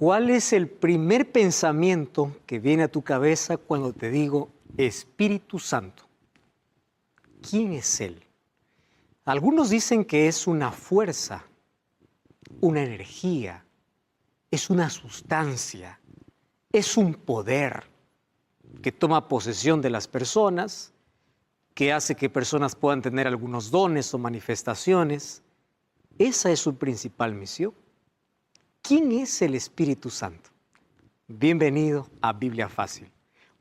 ¿Cuál es el primer pensamiento que viene a tu cabeza cuando te digo Espíritu Santo? ¿Quién es Él? Algunos dicen que es una fuerza, una energía, es una sustancia, es un poder que toma posesión de las personas, que hace que personas puedan tener algunos dones o manifestaciones. Esa es su principal misión. ¿Quién es el Espíritu Santo? Bienvenido a Biblia Fácil.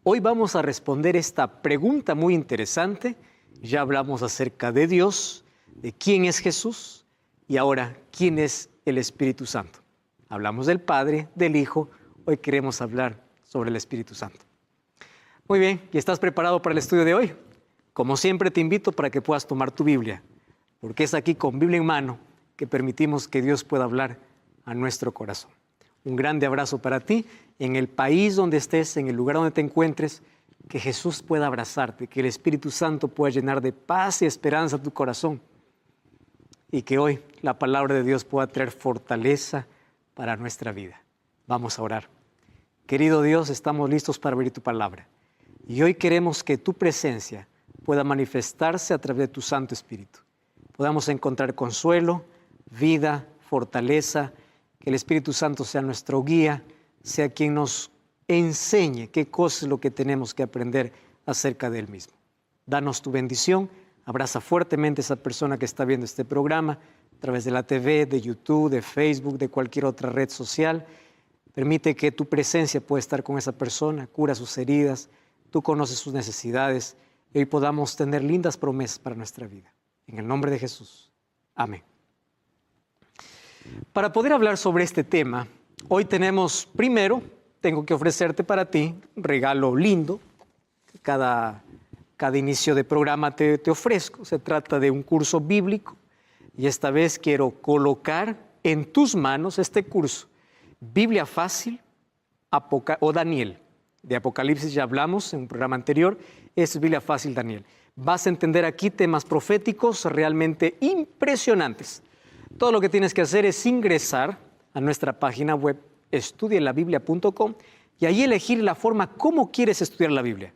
Hoy vamos a responder esta pregunta muy interesante. Ya hablamos acerca de Dios, de quién es Jesús y ahora quién es el Espíritu Santo. Hablamos del Padre, del Hijo. Hoy queremos hablar sobre el Espíritu Santo. Muy bien, ¿y estás preparado para el estudio de hoy? Como siempre te invito para que puedas tomar tu Biblia, porque es aquí con Biblia en mano que permitimos que Dios pueda hablar a nuestro corazón. Un grande abrazo para ti, en el país donde estés, en el lugar donde te encuentres, que Jesús pueda abrazarte, que el Espíritu Santo pueda llenar de paz y esperanza tu corazón y que hoy la palabra de Dios pueda traer fortaleza para nuestra vida. Vamos a orar. Querido Dios, estamos listos para abrir tu palabra y hoy queremos que tu presencia pueda manifestarse a través de tu Santo Espíritu. Podamos encontrar consuelo, vida, fortaleza, que el Espíritu Santo sea nuestro guía, sea quien nos enseñe qué cosa es lo que tenemos que aprender acerca de Él mismo. Danos tu bendición, abraza fuertemente a esa persona que está viendo este programa a través de la TV, de YouTube, de Facebook, de cualquier otra red social. Permite que tu presencia pueda estar con esa persona, cura sus heridas, tú conoces sus necesidades y hoy podamos tener lindas promesas para nuestra vida. En el nombre de Jesús. Amén. Para poder hablar sobre este tema, hoy primero, tengo que ofrecerte para ti un regalo lindo. Cada inicio de programa te ofrezco. Se trata de un curso bíblico y esta vez quiero colocar en tus manos este curso. Biblia Fácil o Daniel. De Apocalipsis ya hablamos en un programa anterior. Es Biblia Fácil Daniel. Vas a entender aquí temas proféticos realmente impresionantes. Todo lo que tienes que hacer es ingresar a nuestra página web estudielabiblia.com y ahí elegir la forma como quieres estudiar la Biblia.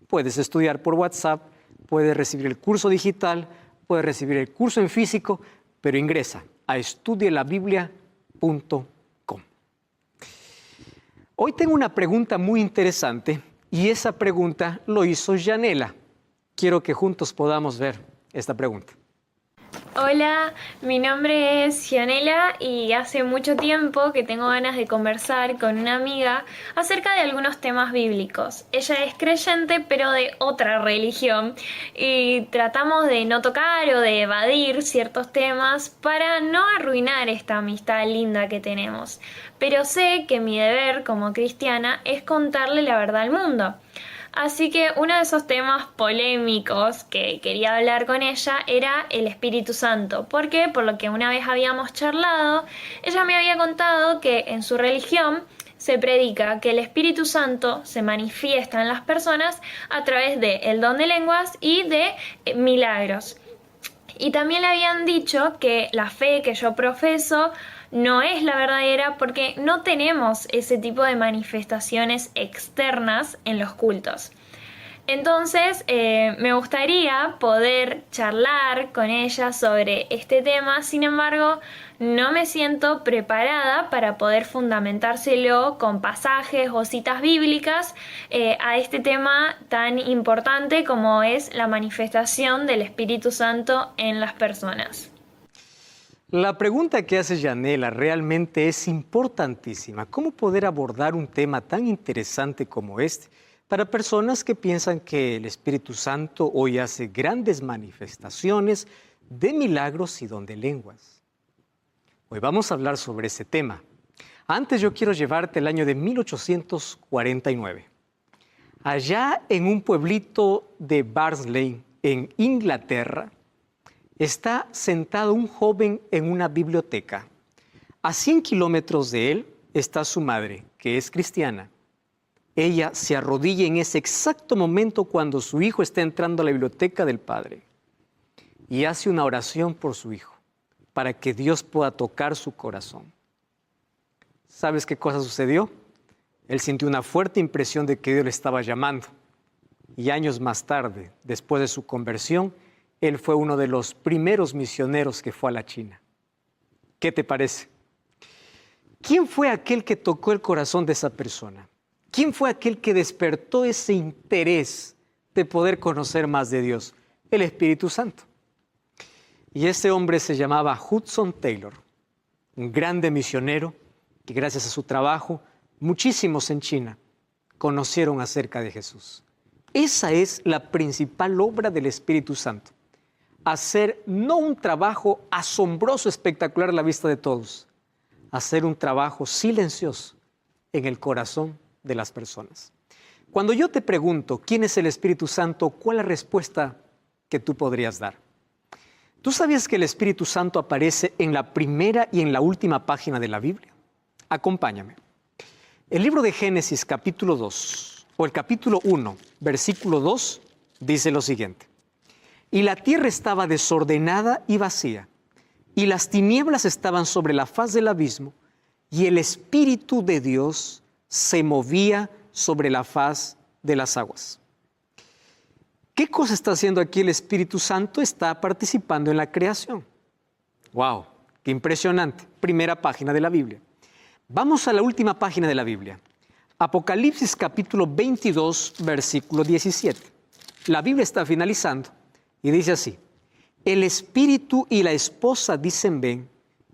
Puedes estudiar por WhatsApp, puedes recibir el curso digital, puedes recibir el curso en físico, pero ingresa a estudielabiblia.com. Hoy tengo una pregunta muy interesante y esa pregunta lo hizo Yanela. Quiero que juntos podamos ver esta pregunta. Hola, mi nombre es Gianela y hace mucho tiempo que tengo ganas de conversar con una amiga acerca de algunos temas bíblicos. Ella es creyente pero de otra religión y tratamos de no tocar o de evadir ciertos temas para no arruinar esta amistad linda que tenemos. Pero sé que mi deber como cristiana es contarle la verdad al mundo. Así que uno de esos temas polémicos que quería hablar con ella era el Espíritu Santo. ¿Por qué? Por lo que una vez habíamos charlado, ella me había contado que en su religión se predica que el Espíritu Santo se manifiesta en las personas a través del don de lenguas y de milagros. Y también le habían dicho que la fe que yo profeso no es la verdadera porque no tenemos ese tipo de manifestaciones externas en los cultos. Entonces, me gustaría poder charlar con ella sobre este tema, sin embargo, no me siento preparada para poder fundamentárselo con pasajes o citas bíblicas a este tema tan importante como es la manifestación del Espíritu Santo en las personas. La pregunta que hace Yanela realmente es importantísima. ¿Cómo poder abordar un tema tan interesante como este para personas que piensan que el Espíritu Santo hoy hace grandes manifestaciones de milagros y don de lenguas? Hoy vamos a hablar sobre ese tema. Antes yo quiero llevarte al año de 1849. Allá en un pueblito de Barnsley, en Inglaterra, está sentado un joven en una biblioteca. A 100 kilómetros de él está su madre, que es cristiana. Ella se arrodilla en ese exacto momento cuando su hijo está entrando a la biblioteca del padre y hace una oración por su hijo, para que Dios pueda tocar su corazón. ¿Sabes qué cosa sucedió? Él sintió una fuerte impresión de que Dios le estaba llamando. Y años más tarde, después de su conversión, él fue uno de los primeros misioneros que fue a la China. ¿Qué te parece? ¿Quién fue aquel que tocó el corazón de esa persona? ¿Quién fue aquel que despertó ese interés de poder conocer más de Dios? El Espíritu Santo. Y ese hombre se llamaba Hudson Taylor, un grande misionero que gracias a su trabajo, muchísimos en China conocieron acerca de Jesús. Esa es la principal obra del Espíritu Santo. Hacer no un trabajo asombroso, espectacular a la vista de todos, hacer un trabajo silencioso en el corazón de las personas. Cuando yo te pregunto quién es el Espíritu Santo, ¿cuál es la respuesta que tú podrías dar? ¿Tú sabías que el Espíritu Santo aparece en la primera y en la última página de la Biblia? Acompáñame. El libro de Génesis capítulo 2, o el capítulo 1, versículo 2, dice lo siguiente. Y la tierra estaba desordenada y vacía, y las tinieblas estaban sobre la faz del abismo, y el Espíritu de Dios se movía sobre la faz de las aguas. ¿Qué cosa está haciendo aquí el Espíritu Santo? Está participando en la creación. ¡Wow! ¡Qué impresionante! Primera página de la Biblia. Vamos a la última página de la Biblia. Apocalipsis capítulo 22, versículo 17. La Biblia está finalizando y dice así. El Espíritu y la esposa dicen ven,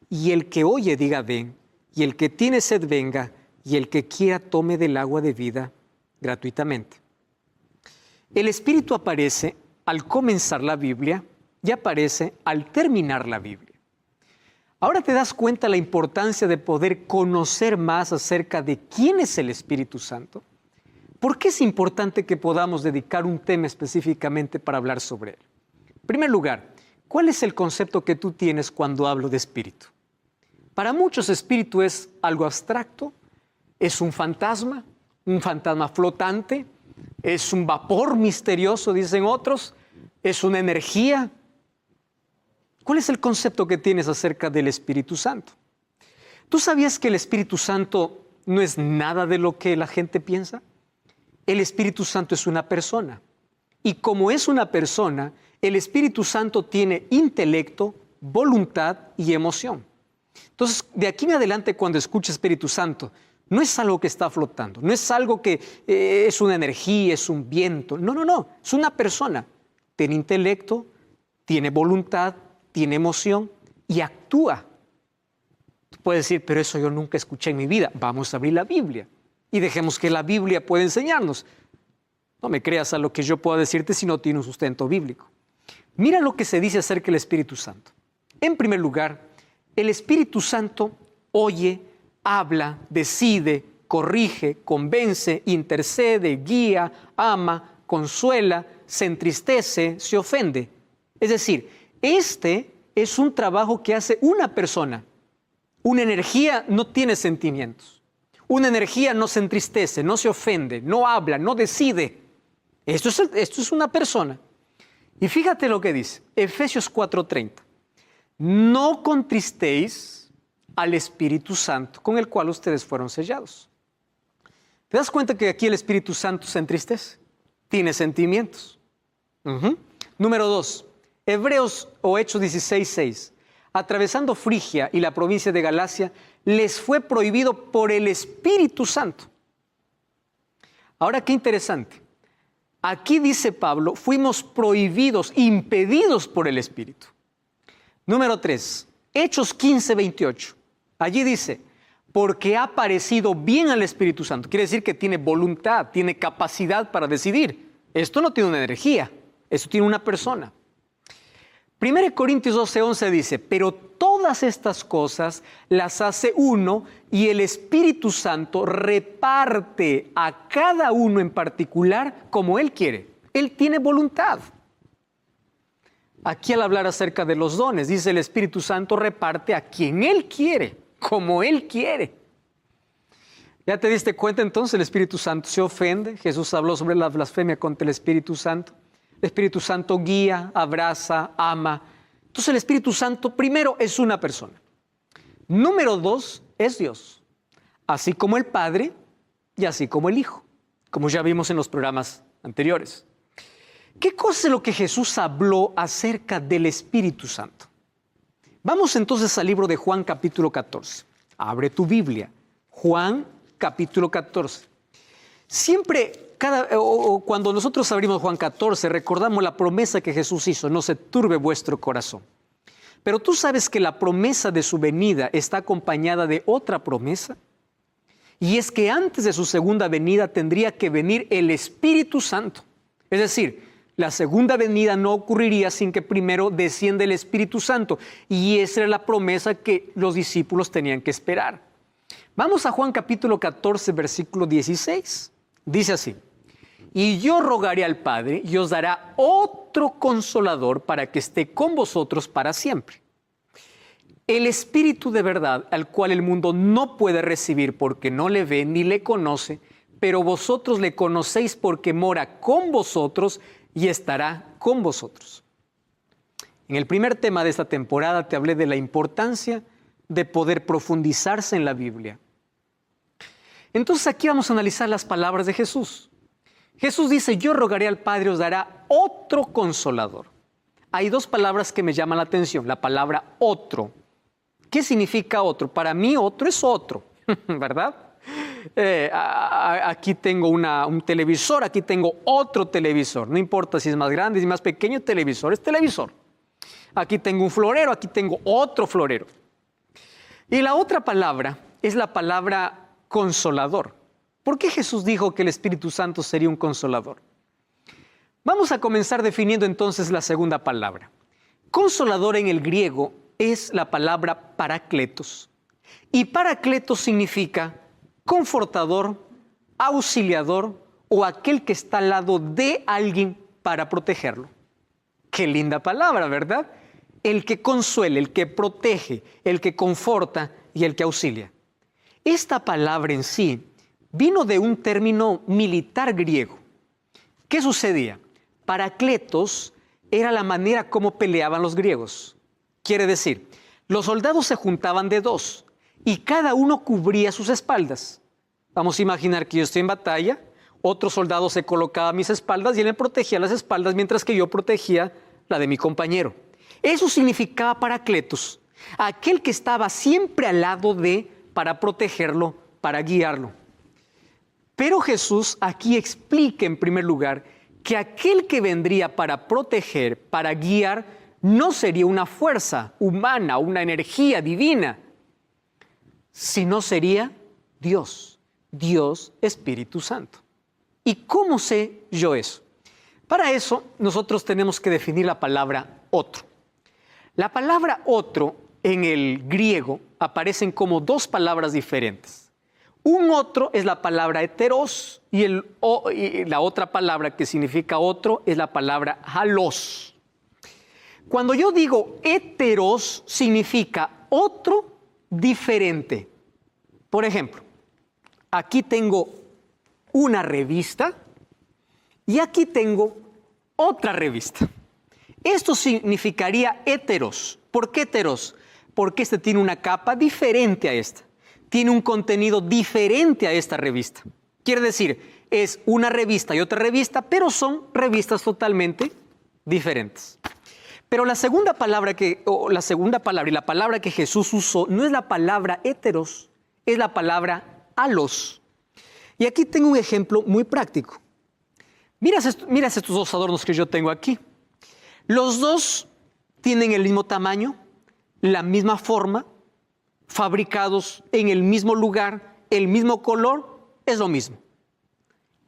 y el que oye diga ven, y el que tiene sed venga, y el que quiera tome del agua de vida gratuitamente. El Espíritu aparece al comenzar la Biblia y aparece al terminar la Biblia. Ahora te das cuenta la importancia de poder conocer más acerca de quién es el Espíritu Santo. ¿Por qué es importante que podamos dedicar un tema específicamente para hablar sobre él? En primer lugar, ¿cuál es el concepto que tú tienes cuando hablo de espíritu? Para muchos, espíritu es algo abstracto, es un fantasma flotante, es un vapor misterioso, dicen otros, es una energía. ¿Cuál es el concepto que tienes acerca del Espíritu Santo? ¿Tú sabías que el Espíritu Santo no es nada de lo que la gente piensa? El Espíritu Santo es una persona. Y como es una persona, el Espíritu Santo tiene intelecto, voluntad y emoción. Entonces, de aquí en adelante, cuando escuches Espíritu Santo, no es algo que está flotando, no es algo que es una energía, es un viento. No, es una persona. Tiene intelecto, tiene voluntad, tiene emoción y actúa. Tú puedes decir, pero eso yo nunca escuché en mi vida. Vamos a abrir la Biblia y dejemos que la Biblia pueda enseñarnos. No me creas a lo que yo pueda decirte si no tiene un sustento bíblico. Mira lo que se dice acerca del Espíritu Santo. En primer lugar, el Espíritu Santo oye, habla, decide, corrige, convence, intercede, guía, ama, consuela, se entristece, se ofende. Es decir, este es un trabajo que hace una persona. Una energía no tiene sentimientos. Una energía no se entristece, no se ofende, no habla, no decide. Esto es una persona. Y fíjate lo que dice, Efesios 4:30. No contristéis al Espíritu Santo, con el cual ustedes fueron sellados. ¿Te das cuenta que aquí el Espíritu Santo se entristece? Tiene sentimientos. Número 2, Hebreos o Hechos 16:6. Atravesando Frigia y la provincia de Galacia, les fue prohibido por el Espíritu Santo. Ahora, qué interesante. Aquí dice Pablo, fuimos prohibidos, impedidos por el Espíritu. Número 3, Hechos 15:28. Allí dice, porque ha parecido bien al Espíritu Santo. Quiere decir que tiene voluntad, tiene capacidad para decidir. Esto no tiene una energía, esto tiene una persona. 1 Corintios 12:11 dice, pero todas estas cosas las hace uno y el Espíritu Santo reparte a cada uno en particular como Él quiere. Él tiene voluntad. Aquí al hablar acerca de los dones, dice el Espíritu Santo reparte a quien Él quiere, como Él quiere. ¿Ya te diste cuenta entonces? El Espíritu Santo se ofende. Jesús habló sobre la blasfemia contra el Espíritu Santo. El Espíritu Santo guía, abraza, ama. Entonces el Espíritu Santo primero es una persona. Número 2 es Dios. así como el Padre y así como el Hijo, como ya vimos en los programas anteriores. ¿Qué cosa es lo que Jesús habló acerca del Espíritu Santo? Vamos entonces al libro de Juan capítulo 14. Abre tu Biblia. Juan capítulo 14. Siempre, cuando nosotros abrimos Juan 14, recordamos la promesa que Jesús hizo: no se turbe vuestro corazón. Pero tú sabes que la promesa de su venida está acompañada de otra promesa. Y es que antes de su segunda venida tendría que venir el Espíritu Santo. Es decir, la segunda venida no ocurriría sin que primero descienda el Espíritu Santo. Y esa era la promesa que los discípulos tenían que esperar. Vamos a Juan capítulo 14, versículo 16. Dice así: y yo rogaré al Padre y os dará otro consolador para que esté con vosotros para siempre. El Espíritu de verdad, al cual el mundo no puede recibir porque no le ve ni le conoce, pero vosotros le conocéis porque mora con vosotros y estará con vosotros. En el primer tema de esta temporada te hablé de la importancia de poder profundizarse en la Biblia. Entonces aquí vamos a analizar las palabras de Jesús. Jesús dice: yo rogaré al Padre, os dará otro consolador. Hay dos palabras que me llaman la atención. La palabra otro. ¿Qué significa otro? Para mí otro es otro, ¿verdad? Aquí tengo un televisor, aquí tengo otro televisor. No importa si es más grande, si es más pequeño, televisor es televisor. Aquí tengo un florero, aquí tengo otro florero. Y la otra palabra es la palabra consolador. ¿Por qué Jesús dijo que el Espíritu Santo sería un consolador? Vamos a comenzar definiendo entonces la segunda palabra. Consolador en el griego es la palabra parakletos. Y parakletos significa confortador, auxiliador o aquel que está al lado de alguien para protegerlo. Qué linda palabra, ¿verdad? El que consuela, el que protege, el que conforta y el que auxilia. Esta palabra en sí vino de un término militar griego. ¿Qué sucedía? Parakletos era la manera como peleaban los griegos. Quiere decir, los soldados se juntaban de dos y cada uno cubría sus espaldas. Vamos a imaginar que yo estoy en batalla, otro soldado se colocaba a mis espaldas y él me protegía las espaldas mientras que yo protegía la de mi compañero. Eso significaba parakletos, aquel que estaba siempre al lado de, para protegerlo, para guiarlo. Pero Jesús aquí explica en primer lugar que aquel que vendría para proteger, para guiar, no sería una fuerza humana, una energía divina, sino sería Dios, Dios Espíritu Santo. ¿Y cómo sé yo eso? Para eso nosotros tenemos que definir la palabra otro. La palabra otro en el griego aparecen como dos palabras diferentes. Un otro es la palabra heteros y la otra palabra que significa otro es la palabra halos. Cuando yo digo heteros significa otro diferente. Por ejemplo, aquí tengo una revista y aquí tengo otra revista. Esto significaría heteros. ¿Por qué heteros? Porque este tiene una capa diferente a esta. Tiene un contenido diferente a esta revista. Quiere decir, es una revista y otra revista, pero son revistas totalmente diferentes. Pero la segunda palabra y la palabra que Jesús usó no es la palabra heteros, es la palabra halos. Y aquí tengo un ejemplo muy práctico. Mira estos dos adornos que yo tengo aquí. Los dos tienen el mismo tamaño, la misma forma, fabricados en el mismo lugar, el mismo color, es lo mismo.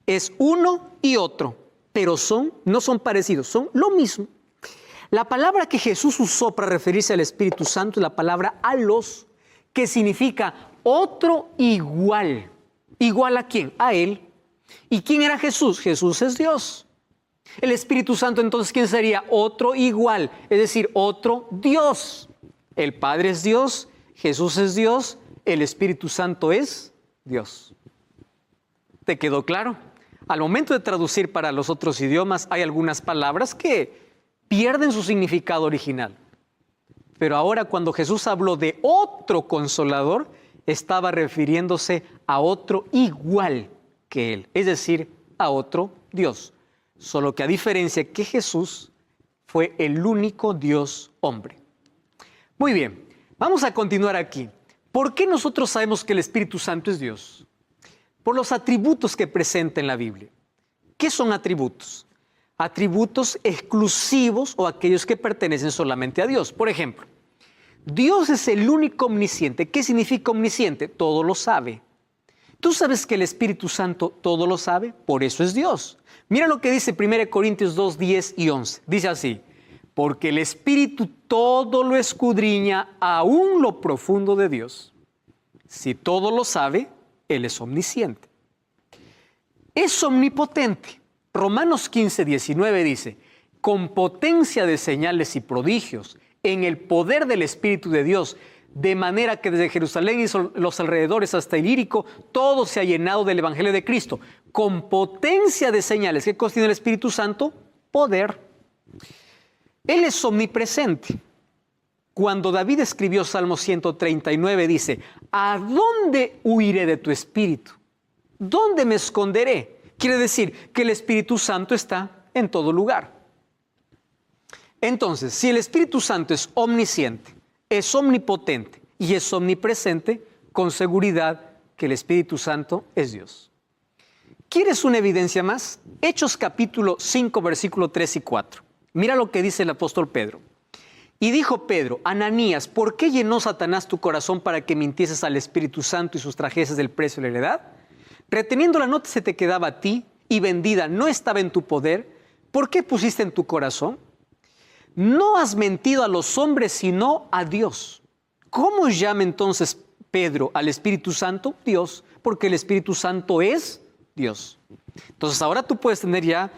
Es uno y otro, pero no son parecidos, son lo mismo. La palabra que Jesús usó para referirse al Espíritu Santo es la palabra halos, que significa otro igual. ¿Igual a quién? A Él. ¿Y quién era Jesús? Jesús es Dios. El Espíritu Santo, entonces, ¿quién sería? Otro igual, es decir, otro Dios. El Padre es Dios, Jesús es Dios, el Espíritu Santo es Dios. ¿Te quedó claro? Al momento de traducir para los otros idiomas, hay algunas palabras que pierden su significado original. Pero ahora, cuando Jesús habló de otro consolador, estaba refiriéndose a otro igual que Él, es decir, a otro Dios. Solo que a diferencia que Jesús fue el único Dios hombre. Muy bien, vamos a continuar aquí. ¿Por qué nosotros sabemos que el Espíritu Santo es Dios? Por los atributos que presenta en la Biblia. ¿Qué son atributos? Atributos exclusivos o aquellos que pertenecen solamente a Dios. Por ejemplo, Dios es el único omnisciente. ¿Qué significa omnisciente? Todo lo sabe. ¿Tú sabes que el Espíritu Santo todo lo sabe? Por eso es Dios. Mira lo que dice 1 Corintios 2, 10 y 11. Dice así: porque el Espíritu todo lo escudriña, aún lo profundo de Dios. Si todo lo sabe, Él es omnisciente. Es omnipotente. Romanos 15, 19 dice: con potencia de señales y prodigios, en el poder del Espíritu de Dios, de manera que desde Jerusalén y los alrededores hasta Ilírico, todo se ha llenado del Evangelio de Cristo. Con potencia de señales. ¿Qué cosa tiene el Espíritu Santo? Poder. Él es omnipresente. Cuando David escribió Salmo 139, dice: ¿a dónde huiré de tu Espíritu? ¿Dónde me esconderé? Quiere decir que el Espíritu Santo está en todo lugar. Entonces, si el Espíritu Santo es omnisciente, es omnipotente y es omnipresente, con seguridad que el Espíritu Santo es Dios. ¿Quieres una evidencia más? Hechos capítulo 5, versículo 3 y 4. Mira lo que dice el apóstol Pedro. Y dijo Pedro: Ananías, ¿por qué llenó Satanás tu corazón para que mintieses al Espíritu Santo y sustrajeses del precio de la heredad? Reteniéndola no se te quedaba a ti, y vendida no estaba en tu poder. ¿Por qué pusiste en tu corazón? No has mentido a los hombres, sino a Dios. ¿Cómo llama entonces Pedro al Espíritu Santo? Dios, porque el Espíritu Santo es Dios. Entonces ahora tú puedes tener ya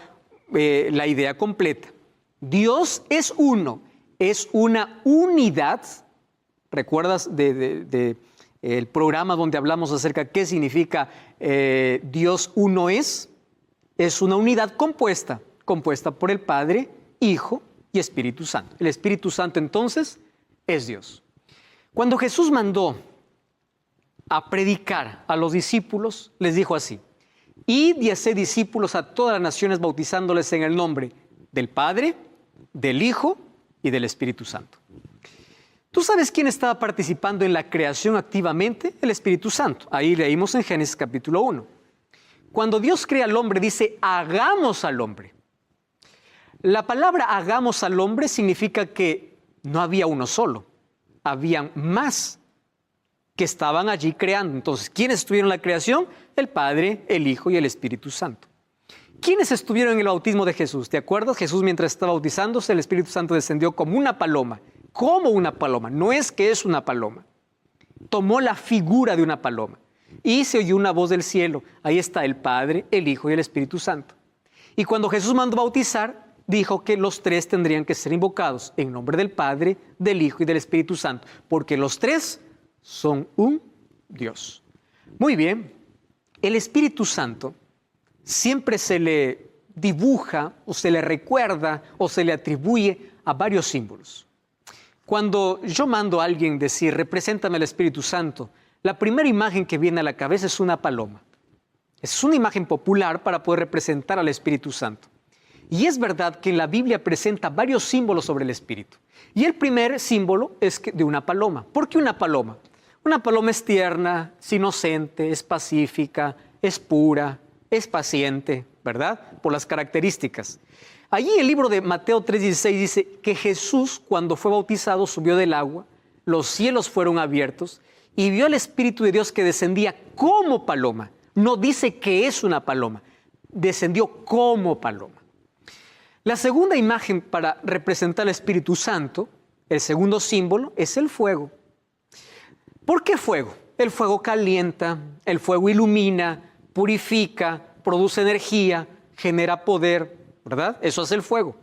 la idea completa. Dios es uno, es una unidad. ¿Recuerdas el programa donde hablamos acerca de qué significa Dios uno es? Es una unidad compuesta por el Padre, Hijo y Espíritu Santo. El Espíritu Santo entonces es Dios. Cuando Jesús mandó a predicar a los discípulos, les dijo así: id y haced discípulos a todas las naciones, bautizándoles en el nombre del Padre, del Hijo y del Espíritu Santo. ¿Tú sabes quién estaba participando en la creación activamente? El Espíritu Santo. Ahí leímos en Génesis capítulo 1. Cuando Dios crea al hombre, dice: hagamos al hombre. La palabra hagamos al hombre significa que no había uno solo, habían más que estaban allí creando. Entonces, ¿quiénes estuvieron en la creación? El Padre, el Hijo y el Espíritu Santo. ¿Quiénes estuvieron en el bautismo de Jesús? ¿Te acuerdas? Jesús, mientras estaba bautizándose, el Espíritu Santo descendió como una paloma. Como una paloma, no es que es una paloma. Tomó la figura de una paloma y se oyó una voz del cielo. Ahí está el Padre, el Hijo y el Espíritu Santo. Y cuando Jesús mandó bautizar, dijo que los tres tendrían que ser invocados en nombre del Padre, del Hijo y del Espíritu Santo, porque los tres son un Dios. Muy bien, el Espíritu Santo siempre se le dibuja o se le recuerda o se le atribuye a varios símbolos. Cuando yo mando a alguien decir: represéntame al Espíritu Santo, la primera imagen que viene a la cabeza es una paloma. Es una imagen popular para poder representar al Espíritu Santo. Y es verdad que en la Biblia presenta varios símbolos sobre el Espíritu. Y el primer símbolo es de una paloma. ¿Por qué una paloma? Una paloma es tierna, es inocente, es pacífica, es pura, es paciente, ¿verdad? Por las características. Allí el libro de Mateo 3:16 dice que Jesús, cuando fue bautizado, subió del agua, los cielos fueron abiertos y vio al Espíritu de Dios que descendía como paloma. No dice que es una paloma, descendió como paloma. La segunda imagen para representar al Espíritu Santo, el segundo símbolo, es el fuego. ¿Por qué fuego? El fuego calienta, el fuego ilumina, purifica, produce energía, genera poder, ¿verdad? Eso hace el fuego.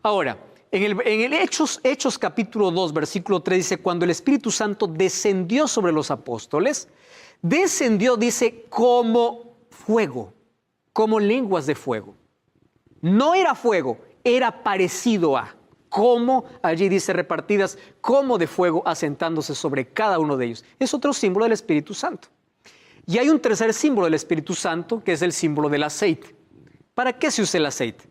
Ahora, en el Hechos capítulo 2, versículo 3 dice: cuando el Espíritu Santo descendió sobre los apóstoles, descendió, dice, como fuego, como lenguas de fuego. No era fuego, era parecido a. como allí dice repartidas, como de fuego asentándose sobre cada uno de ellos. Es otro símbolo del Espíritu Santo. Y hay un tercer símbolo del Espíritu Santo, que es el símbolo del aceite. ¿Para qué se usa el aceite?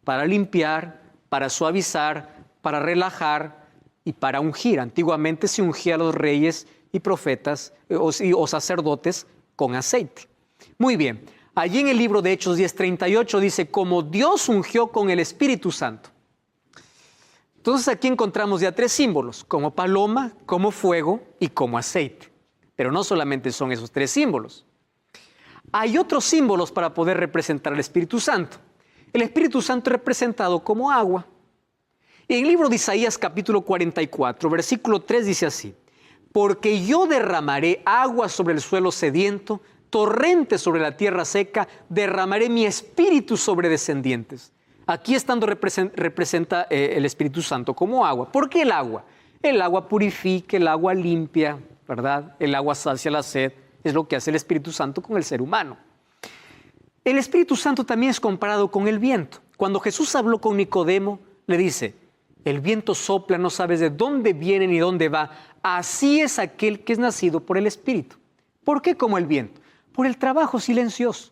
Para limpiar, para suavizar, para relajar y para ungir. Antiguamente se ungía a los reyes y profetas o sacerdotes con aceite. Muy bien, allí en el libro de Hechos 10:38 dice, como Dios ungió con el Espíritu Santo. Entonces aquí encontramos ya tres símbolos, como paloma, como fuego y como aceite. Pero no solamente son esos tres símbolos. Hay otros símbolos para poder representar al Espíritu Santo. El Espíritu Santo es representado como agua. En el libro de Isaías capítulo 44, versículo 3 dice así, porque yo derramaré agua sobre el suelo sediento, torrentes sobre la tierra seca, derramaré mi espíritu sobre descendientes. Aquí representa el Espíritu Santo como agua. ¿Por qué el agua? El agua purifica, el agua limpia, ¿verdad? El agua sacia la sed. Es lo que hace el Espíritu Santo con el ser humano. El Espíritu Santo también es comparado con el viento. Cuando Jesús habló con Nicodemo, le dice, el viento sopla, no sabes de dónde viene ni dónde va. Así es aquel que es nacido por el Espíritu. ¿Por qué como el viento? Por el trabajo silencioso.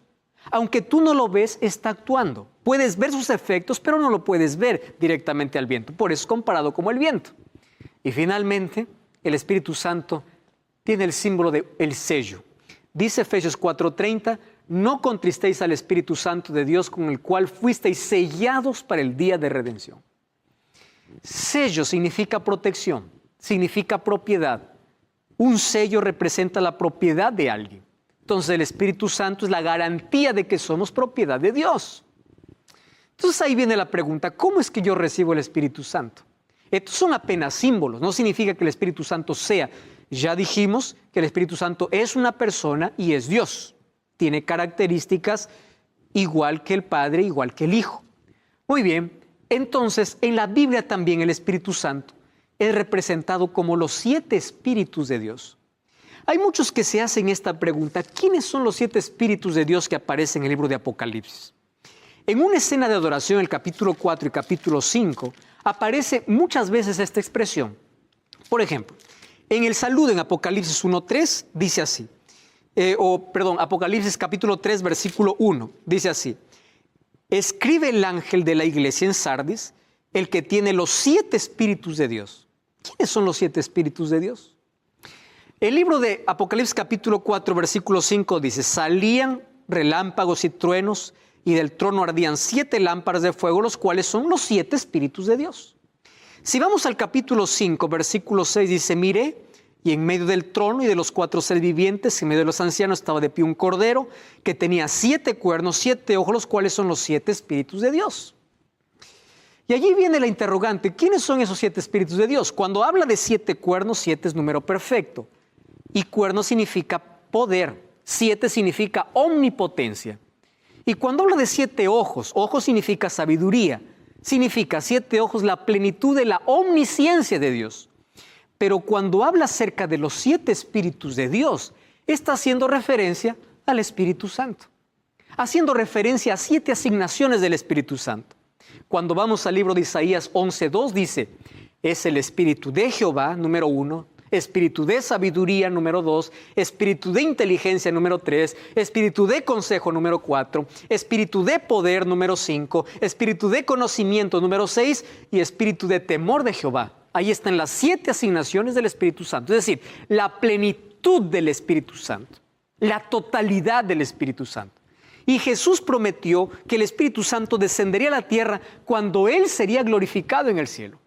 Aunque tú no lo ves, está actuando. Puedes ver sus efectos, pero no lo puedes ver directamente al viento. Por eso es comparado como el viento. Y finalmente, el Espíritu Santo tiene el símbolo del sello. Dice Efesios 4:30, no contristéis al Espíritu Santo de Dios con el cual fuisteis sellados para el día de redención. Sello significa protección, significa propiedad. Un sello representa la propiedad de alguien. Entonces el Espíritu Santo es la garantía de que somos propiedad de Dios. Entonces ahí viene la pregunta, ¿cómo es que yo recibo el Espíritu Santo? Estos son apenas símbolos, no significa que el Espíritu Santo sea. Ya dijimos que el Espíritu Santo es una persona y es Dios. Tiene características igual que el Padre, igual que el Hijo. Muy bien, entonces en la Biblia también el Espíritu Santo es representado como los 7 espíritus de Dios. Hay muchos que se hacen esta pregunta, ¿quiénes son los 7 espíritus de Dios que aparecen en el libro de Apocalipsis? En una escena de adoración, el capítulo 4 y capítulo 5, aparece muchas veces esta expresión. Por ejemplo, en el saludo en Apocalipsis 1:3 dice así, Apocalipsis capítulo 3, versículo 1, dice así, escribe el ángel de la iglesia en Sardis, el que tiene los 7 espíritus de Dios. ¿Quiénes son los 7 espíritus de Dios? El libro de Apocalipsis capítulo 4, versículo 5 dice, salían relámpagos y truenos, y del trono ardían 7 lámparas de fuego, los cuales son los 7 espíritus de Dios. Si vamos al capítulo 5, versículo 6, dice, miré, y en medio del trono y de los 4 seres vivientes, en medio de los ancianos, estaba de pie un cordero que tenía 7 cuernos, 7 ojos, los cuales son los 7 espíritus de Dios. Y allí viene la interrogante, ¿quiénes son esos 7 espíritus de Dios? Cuando habla de 7 cuernos, 7 es número perfecto. Y cuerno significa poder, 7 significa omnipotencia. Y cuando habla de 7 ojos, ojos significa sabiduría, significa 7 ojos la plenitud de la omnisciencia de Dios. Pero cuando habla acerca de los 7 espíritus de Dios, está haciendo referencia al Espíritu Santo, haciendo referencia a 7 asignaciones del Espíritu Santo. Cuando vamos al libro de Isaías 11:2 dice, es el Espíritu de Jehová, número 1, Espíritu de sabiduría, número 2, Espíritu de inteligencia, número 3, Espíritu de consejo, número 4, Espíritu de poder, número 5, Espíritu de conocimiento, número 6 y Espíritu de temor de Jehová. Ahí están las 7 asignaciones del Espíritu Santo, es decir, la plenitud del Espíritu Santo, la totalidad del Espíritu Santo. Y Jesús prometió que el Espíritu Santo descendería a la tierra cuando Él sería glorificado en el cielo.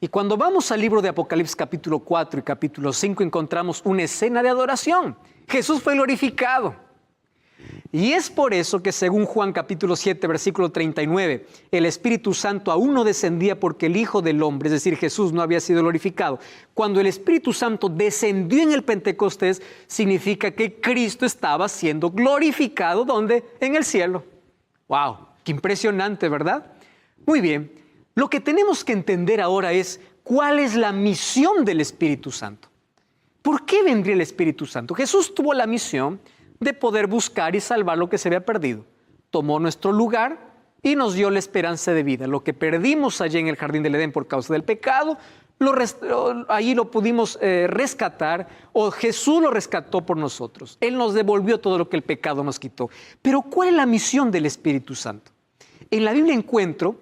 Y cuando vamos al libro de Apocalipsis capítulo 4 y capítulo 5 encontramos una escena de adoración. Jesús fue glorificado. Y es por eso que según Juan capítulo 7 versículo 39, el Espíritu Santo aún no descendía porque el Hijo del Hombre, es decir, Jesús, no había sido glorificado. Cuando el Espíritu Santo descendió en el Pentecostés, significa que Cristo estaba siendo glorificado, ¿dónde? En el cielo. ¡Wow! ¡Qué impresionante!, ¿verdad? Muy bien. Lo que tenemos que entender ahora es cuál es la misión del Espíritu Santo. ¿Por qué vendría el Espíritu Santo? Jesús tuvo la misión de poder buscar y salvar lo que se había perdido. Tomó nuestro lugar, y nos dio la esperanza de vida. Lo que perdimos allí en el jardín del Edén por causa del pecado, ahí lo pudimos rescatar, o Jesús lo rescató por nosotros. Él nos devolvió todo lo que el pecado nos quitó. Pero ¿cuál es la misión del Espíritu Santo? En la Biblia encuentro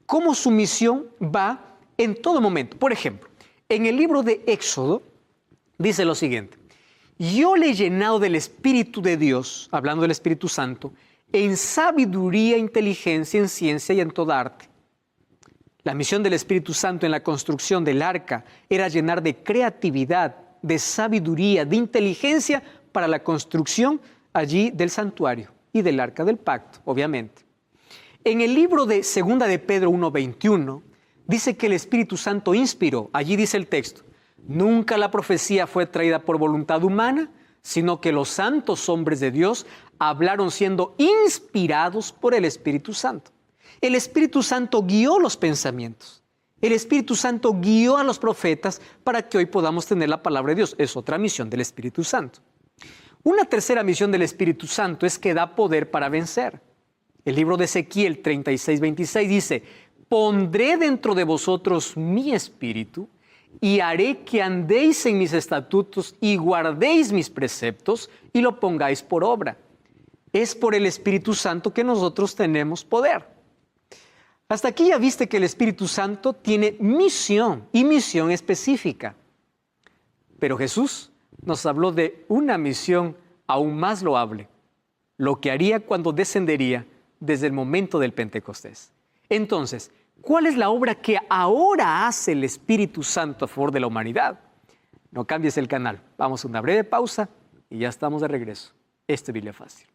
cómo su misión va en todo momento. Por ejemplo, en el libro de Éxodo dice lo siguiente: yo le he llenado del Espíritu de Dios, hablando del Espíritu Santo, en sabiduría, inteligencia, en ciencia y en toda arte. La misión del Espíritu Santo en la construcción del arca era llenar de creatividad, de sabiduría, de inteligencia para la construcción allí del santuario y del arca del pacto, obviamente. En el libro de Segunda de Pedro 1:21 dice que el Espíritu Santo inspiró, allí dice el texto: nunca la profecía fue traída por voluntad humana, sino que los santos hombres de Dios hablaron siendo inspirados por el Espíritu Santo. El Espíritu Santo guió los pensamientos. El Espíritu Santo guió a los profetas para que hoy podamos tener la palabra de Dios. Es otra misión del Espíritu Santo. Una tercera misión del Espíritu Santo es que da poder para vencer. El libro de Ezequiel 36:26 dice: pondré dentro de vosotros mi espíritu y haré que andéis en mis estatutos y guardéis mis preceptos y lo pongáis por obra. Es por el Espíritu Santo que nosotros tenemos poder. Hasta aquí ya viste que el Espíritu Santo tiene misión y misión específica. Pero Jesús nos habló de una misión aún más loable, lo que haría cuando descendería desde el momento del Pentecostés. Entonces, ¿cuál es la obra que ahora hace el Espíritu Santo a favor de la humanidad? No cambies el canal. Vamos a una breve pausa y ya estamos de regreso. Esto es Biblia Fácil.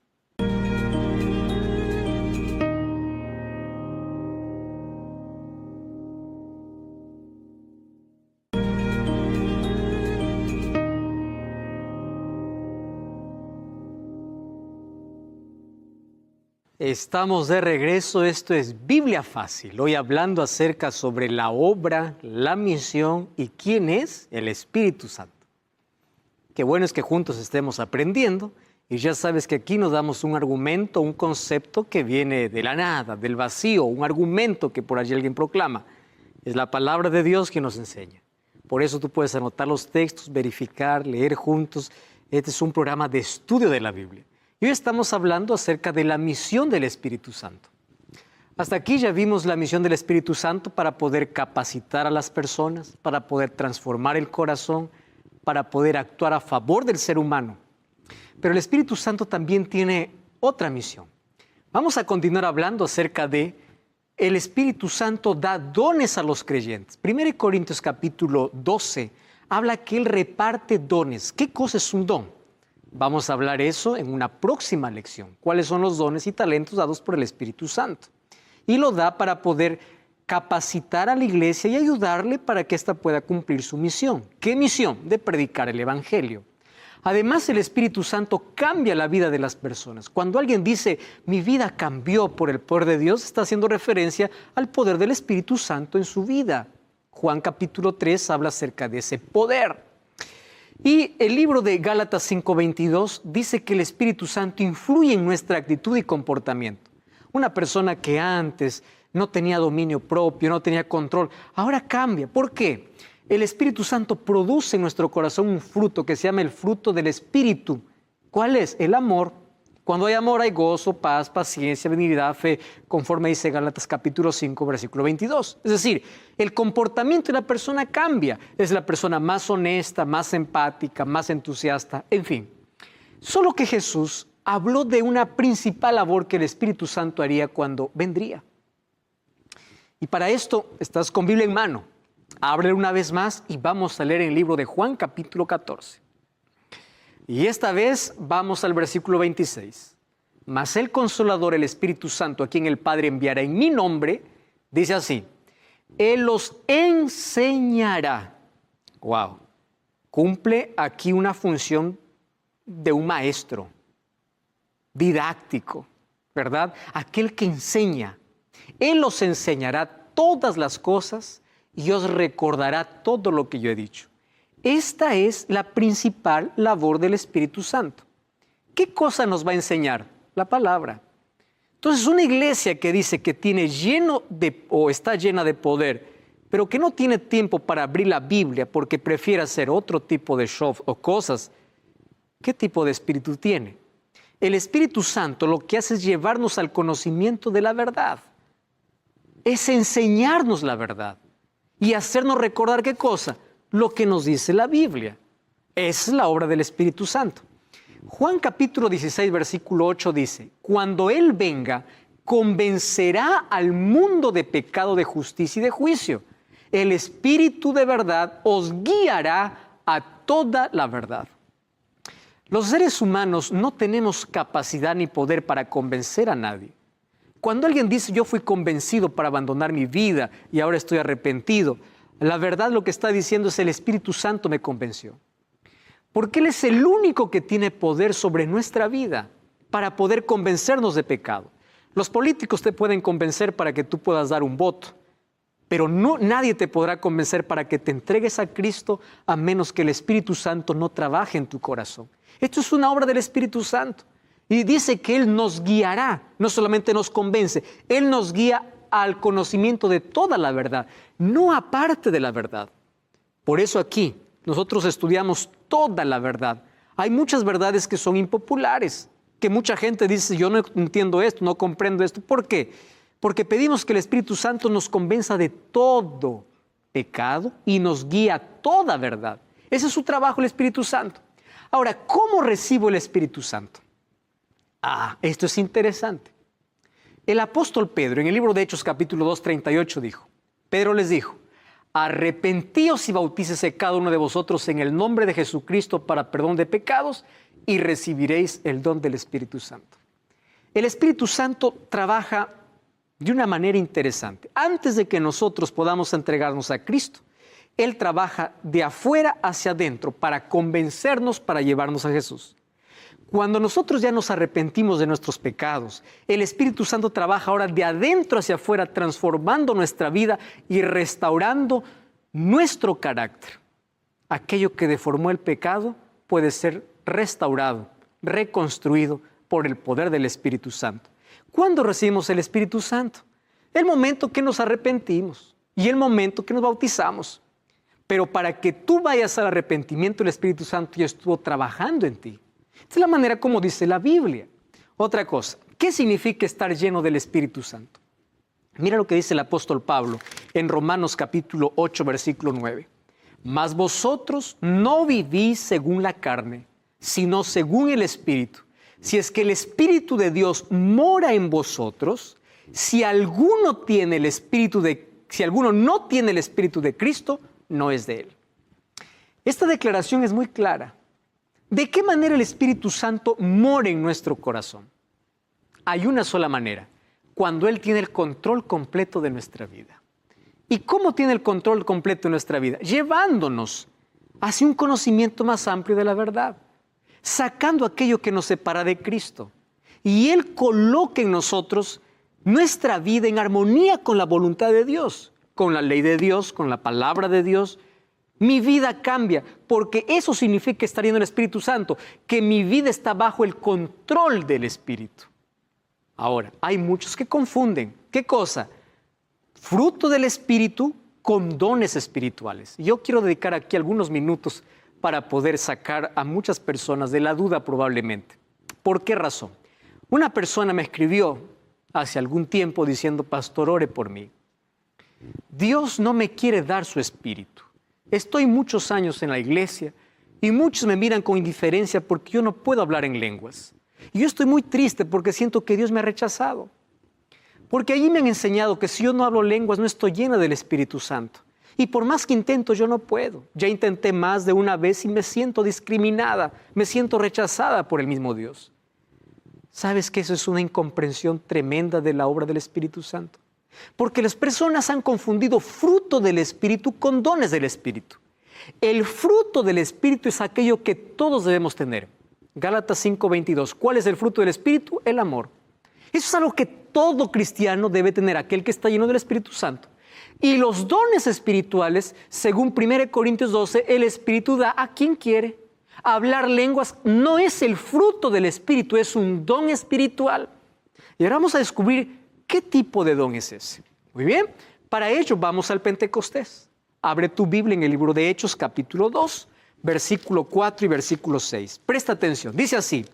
Estamos de regreso, esto es Biblia Fácil, hoy hablando acerca sobre la obra, la misión y quién es el Espíritu Santo. Qué bueno es que juntos estemos aprendiendo y ya sabes que aquí nos damos un argumento, un concepto que viene de la nada, del vacío, un argumento que por allí alguien proclama. Es la palabra de Dios que nos enseña. Por eso tú puedes anotar los textos, verificar, leer juntos. Este es un programa de estudio de la Biblia. Y hoy estamos hablando acerca de la misión del Espíritu Santo. Hasta aquí ya vimos la misión del Espíritu Santo para poder capacitar a las personas, para poder transformar el corazón, para poder actuar a favor del ser humano. Pero el Espíritu Santo también tiene otra misión. Vamos a continuar hablando acerca de el Espíritu Santo da dones a los creyentes. 1 Corintios capítulo 12 habla que Él reparte dones. ¿Qué cosa es un don? Vamos a hablar eso en una próxima lección. ¿Cuáles son los dones y talentos dados por el Espíritu Santo? Y lo da para poder capacitar a la iglesia y ayudarle para que ésta pueda cumplir su misión. ¿Qué misión? De predicar el Evangelio. Además, el Espíritu Santo cambia la vida de las personas. Cuando alguien dice, mi vida cambió por el poder de Dios, está haciendo referencia al poder del Espíritu Santo en su vida. Juan capítulo 3 habla acerca de ese poder. Y el libro de Gálatas 5:22 dice que el Espíritu Santo influye en nuestra actitud y comportamiento. Una persona que antes no tenía dominio propio, no tenía control, ahora cambia. ¿Por qué? El Espíritu Santo produce en nuestro corazón un fruto que se llama el fruto del Espíritu. ¿Cuál es? El amor. Cuando hay amor hay gozo, paz, paciencia, benignidad, fe, conforme dice Gálatas capítulo 5, versículo 22. Es decir, el comportamiento de la persona cambia. Es la persona más honesta, más empática, más entusiasta, en fin. Solo que Jesús habló de una principal labor que el Espíritu Santo haría cuando vendría. Y para esto, estás con Biblia en mano. Ábrele una vez más y vamos a leer el libro de Juan capítulo 14. Y esta vez vamos al versículo 26. Mas el Consolador, el Espíritu Santo, a quien el Padre enviará en mi nombre, dice así: Él los enseñará. Wow. Cumple aquí una función de un maestro, didáctico, ¿verdad? Aquel que enseña. Él os enseñará todas las cosas y os recordará todo lo que yo he dicho. Esta es la principal labor del Espíritu Santo. ¿Qué cosa nos va a enseñar? La palabra. Entonces, una iglesia que dice que tiene o está llena de poder, pero que no tiene tiempo para abrir la Biblia porque prefiere hacer otro tipo de show o cosas, ¿qué tipo de espíritu tiene? El Espíritu Santo lo que hace es llevarnos al conocimiento de la verdad. Es enseñarnos la verdad y hacernos recordar ¿qué cosa? Lo que nos dice la Biblia. Esa es la obra del Espíritu Santo. Juan capítulo 16, versículo 8 dice, cuando Él venga, convencerá al mundo de pecado, de justicia y de juicio. El Espíritu de verdad os guiará a toda la verdad. Los seres humanos no tenemos capacidad ni poder para convencer a nadie. Cuando alguien dice, yo fui convencido para abandonar mi vida y ahora estoy arrepentido, la verdad lo que está diciendo es el Espíritu Santo me convenció. Porque Él es el único que tiene poder sobre nuestra vida para poder convencernos de pecado. Los políticos te pueden convencer para que tú puedas dar un voto, pero nadie te podrá convencer para que te entregues a Cristo a menos que el Espíritu Santo no trabaje en tu corazón. Esto es una obra del Espíritu Santo. Y dice que Él nos guiará, no solamente nos convence, Él nos guía al conocimiento de toda la verdad, no aparte de la verdad. Por eso aquí nosotros estudiamos toda la verdad. Hay muchas verdades que son impopulares, que mucha gente dice, yo no entiendo esto, no comprendo esto. ¿Por qué? Porque pedimos que el Espíritu Santo nos convenza de todo pecado y nos guía a toda verdad. Ese es su trabajo, el Espíritu Santo. Ahora, ¿cómo recibo el Espíritu Santo? Esto es interesante. El apóstol Pedro, en el libro de Hechos capítulo 2, 38, dijo, Pedro les dijo, arrepentíos y bautícese cada uno de vosotros en el nombre de Jesucristo para perdón de pecados y recibiréis el don del Espíritu Santo. El Espíritu Santo trabaja de una manera interesante. Antes de que nosotros podamos entregarnos a Cristo, Él trabaja de afuera hacia adentro para convencernos, para llevarnos a Jesús. Cuando nosotros ya nos arrepentimos de nuestros pecados, el Espíritu Santo trabaja ahora de adentro hacia afuera, transformando nuestra vida y restaurando nuestro carácter. Aquello que deformó el pecado puede ser restaurado, reconstruido por el poder del Espíritu Santo. ¿Cuándo recibimos el Espíritu Santo? El momento que nos arrepentimos y el momento que nos bautizamos. Pero para que tú vayas al arrepentimiento, el Espíritu Santo ya estuvo trabajando en ti. Esta es la manera como dice la Biblia. Otra cosa, ¿qué significa estar lleno del Espíritu Santo? Mira lo que dice el apóstol Pablo en Romanos capítulo 8, versículo 9. Mas vosotros no vivís según la carne, sino según el Espíritu. Si es que el Espíritu de Dios mora en vosotros, si alguno no tiene el Espíritu de Cristo, no es de Él. Esta declaración es muy clara. ¿De qué manera el Espíritu Santo mora en nuestro corazón? Hay una sola manera, cuando Él tiene el control completo de nuestra vida. ¿Y cómo tiene el control completo de nuestra vida? Llevándonos hacia un conocimiento más amplio de la verdad, sacando aquello que nos separa de Cristo. Y Él coloca en nosotros nuestra vida en armonía con la voluntad de Dios, con la ley de Dios, con la palabra de Dios. Mi vida cambia, porque eso significa estar lleno del Espíritu Santo, que mi vida está bajo el control del Espíritu. Ahora, hay muchos que confunden. ¿Qué cosa? Fruto del Espíritu con dones espirituales. Yo quiero dedicar aquí algunos minutos para poder sacar a muchas personas de la duda probablemente. ¿Por qué razón? Una persona me escribió hace algún tiempo diciendo, pastor, ore por mí. Dios no me quiere dar su Espíritu. Estoy muchos años en la iglesia y muchos me miran con indiferencia porque yo no puedo hablar en lenguas. Y yo estoy muy triste porque siento que Dios me ha rechazado. Porque allí me han enseñado que si yo no hablo lenguas no estoy llena del Espíritu Santo. Y por más que intento yo no puedo. Ya intenté más de una vez y me siento discriminada, me siento rechazada por el mismo Dios. ¿Sabes que eso es una incomprensión tremenda de la obra del Espíritu Santo? Porque las personas han confundido fruto del Espíritu con dones del Espíritu. El fruto del Espíritu es aquello que todos debemos tener. Gálatas 5:22. ¿Cuál es el fruto del Espíritu? El amor. Eso es algo que todo cristiano debe tener, aquel que está lleno del Espíritu Santo. Y los dones espirituales, según 1 Corintios 12, el Espíritu da a quien quiere. Hablar lenguas no es el fruto del Espíritu, es un don espiritual. Y ahora vamos a descubrir qué tipo de don es ese. Muy bien, para ello vamos al Pentecostés. Abre tu Biblia en el libro de Hechos, capítulo 2, versículo 4 y versículo 6. Presta atención, dice así: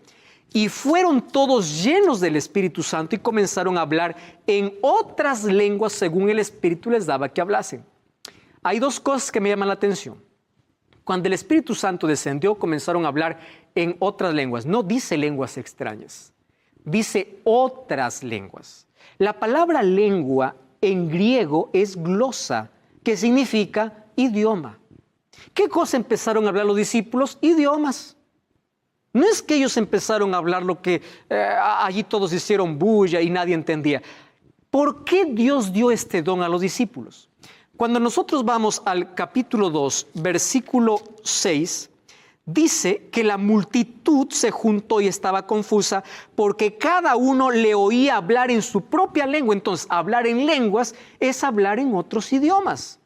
y fueron todos llenos del Espíritu Santo y comenzaron a hablar en otras lenguas según el Espíritu les daba que hablasen. Hay dos cosas que me llaman la atención. Cuando el Espíritu Santo descendió, comenzaron a hablar en otras lenguas. No dice lenguas extrañas, dice otras lenguas. La palabra lengua en griego es glosa, que significa idioma. ¿Qué cosa empezaron a hablar los discípulos? Idiomas. No es que ellos empezaron a hablar lo que allí todos hicieron bulla y nadie entendía. ¿Por qué Dios dio este don a los discípulos? Cuando nosotros vamos al capítulo 2, versículo 6, dice que la multitud se juntó y estaba confusa porque cada uno le oía hablar en su propia lengua. Entonces, hablar en lenguas es hablar en otros idiomas.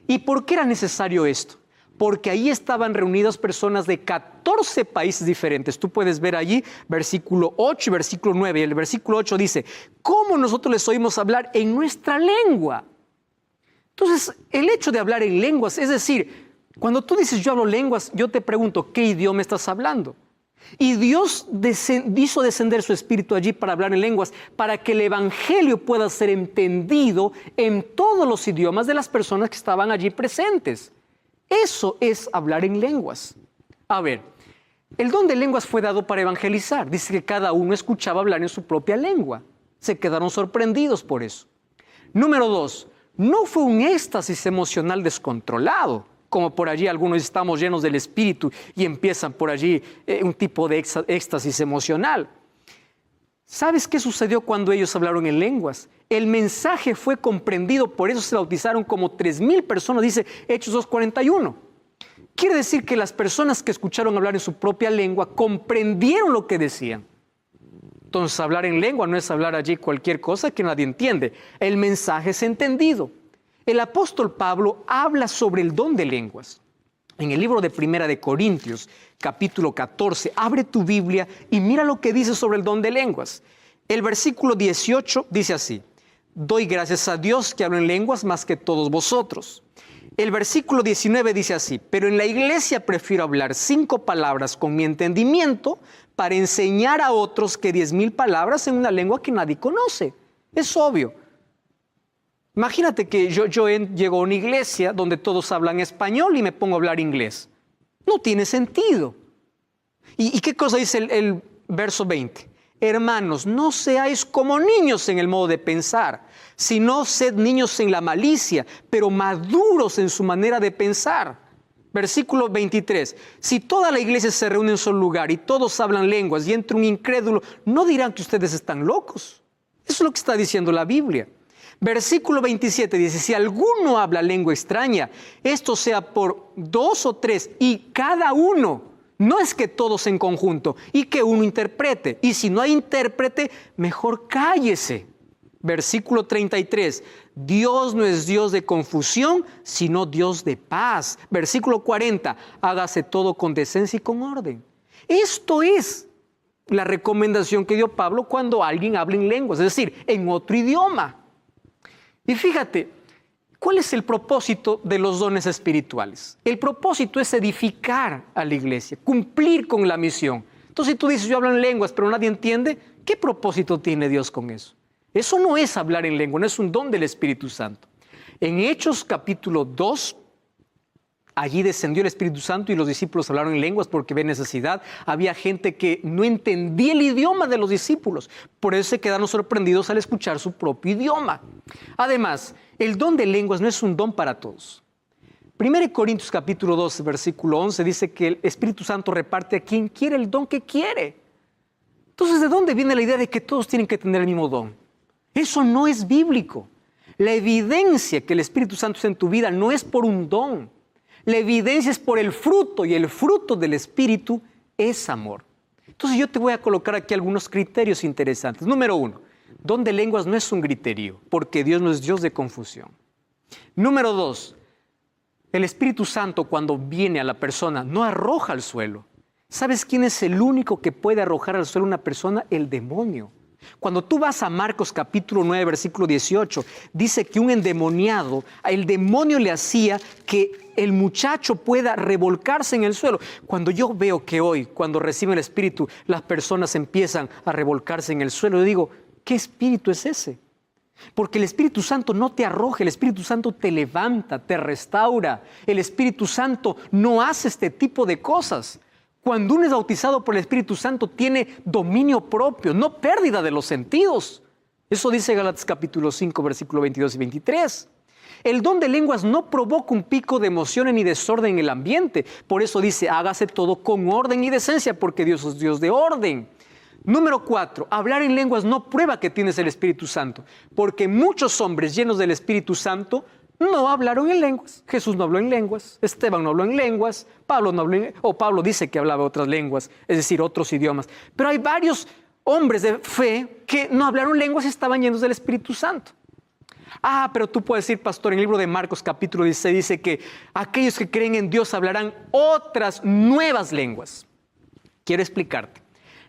¿Y por qué era necesario esto? Porque ahí estaban reunidas personas de 14 países diferentes. Tú puedes ver allí versículo 8 y versículo 9. Y el versículo 8 dice: ¿cómo nosotros les oímos hablar en nuestra lengua? Entonces, el hecho de hablar en lenguas, es decir, cuando tú dices yo hablo lenguas, yo te pregunto, ¿qué idioma estás hablando? Y Dios hizo descender su Espíritu allí para hablar en lenguas, para que el Evangelio pueda ser entendido en todos los idiomas de las personas que estaban allí presentes. Eso es hablar en lenguas. A ver, el don de lenguas fue dado para evangelizar. Dice que cada uno escuchaba hablar en su propia lengua. Se quedaron sorprendidos por eso. Número 2, no fue un éxtasis emocional descontrolado, como por allí algunos estamos llenos del Espíritu y empiezan por allí un tipo de éxtasis emocional. ¿Sabes qué sucedió cuando ellos hablaron en lenguas? El mensaje fue comprendido, por eso se bautizaron como 3,000 personas, dice Hechos 2:41. Quiere decir que las personas que escucharon hablar en su propia lengua comprendieron lo que decían. Entonces, hablar en lengua no es hablar allí cualquier cosa que nadie entiende. El mensaje es entendido. El apóstol Pablo habla sobre el don de lenguas. En el libro de Primera de Corintios, capítulo 14, abre tu Biblia y mira lo que dice sobre el don de lenguas. El versículo 18 dice así: doy gracias a Dios que hablo en lenguas más que todos vosotros. El versículo 19 dice así: pero en la iglesia prefiero hablar 5 palabras con mi entendimiento para enseñar a otros que 10,000 palabras en una lengua que nadie conoce. Es obvio. Imagínate que yo llego a una iglesia donde todos hablan español y me pongo a hablar inglés. No tiene sentido. ¿Y qué cosa dice el verso 20? Hermanos, no seáis como niños en el modo de pensar, sino sed niños en la malicia, pero maduros en su manera de pensar. Versículo 23. Si toda la iglesia se reúne en un solo lugar y todos hablan lenguas y entra un incrédulo, ¿no dirán que ustedes están locos? Eso es lo que está diciendo la Biblia. Versículo 27 dice: si alguno habla lengua extraña, esto sea por 2 o 3 y cada uno, no es que todos en conjunto, y que uno interprete. Y si no hay intérprete, mejor cállese. Versículo 33, Dios no es Dios de confusión, sino Dios de paz. Versículo 40, hágase todo con decencia y con orden. Esto es la recomendación que dio Pablo cuando alguien habla en lenguas, es decir, en otro idioma. Y fíjate, ¿cuál es el propósito de los dones espirituales? El propósito es edificar a la iglesia, cumplir con la misión. Entonces, si tú dices, yo hablo en lenguas, pero nadie entiende, ¿qué propósito tiene Dios con eso? Eso no es hablar en lengua, no es un don del Espíritu Santo. En Hechos capítulo 2, allí descendió el Espíritu Santo y los discípulos hablaron en lenguas porque ve necesidad. Había gente que no entendía el idioma de los discípulos, por eso se quedaron sorprendidos al escuchar su propio idioma. Además, el don de lenguas no es un don para todos. 1 Corintios capítulo 12, versículo 11 dice que el Espíritu Santo reparte a quien quiere el don que quiere. Entonces, ¿de dónde viene la idea de que todos tienen que tener el mismo don? Eso no es bíblico. La evidencia que el Espíritu Santo está en tu vida no es por un don. La evidencia es por el fruto, y el fruto del Espíritu es amor. Entonces yo te voy a colocar aquí algunos criterios interesantes. Número 1, don de lenguas no es un griterío, porque Dios no es Dios de confusión. Número 2, el Espíritu Santo cuando viene a la persona no arroja al suelo. ¿Sabes quién es el único que puede arrojar al suelo a una persona? El demonio. Cuando tú vas a Marcos capítulo 9, versículo 18, dice que un endemoniado, el demonio le hacía que el muchacho pueda revolcarse en el suelo. Cuando yo veo que hoy, cuando reciben el Espíritu, las personas empiezan a revolcarse en el suelo, yo digo, ¿qué espíritu es ese? Porque el Espíritu Santo no te arroja, el Espíritu Santo te levanta, te restaura. El Espíritu Santo no hace este tipo de cosas. Cuando uno es bautizado por el Espíritu Santo, tiene dominio propio, no pérdida de los sentidos. Eso dice Gálatas capítulo 5, versículo 22 y 23. El don de lenguas no provoca un pico de emociones ni desorden en el ambiente. Por eso dice, hágase todo con orden y decencia, porque Dios es Dios de orden. Número 4, hablar en lenguas no prueba que tienes el Espíritu Santo, porque muchos hombres llenos del Espíritu Santo no hablaron en lenguas. Jesús no habló en lenguas, Esteban no habló en lenguas, Pablo no habló en, o Pablo dice que hablaba otras lenguas, es decir, otros idiomas. Pero hay varios hombres de fe que no hablaron lenguas y estaban llenos del Espíritu Santo. Ah, pero tú puedes decir, pastor, en el libro de Marcos capítulo 16 dice que aquellos que creen en Dios hablarán otras nuevas lenguas. Quiero explicarte.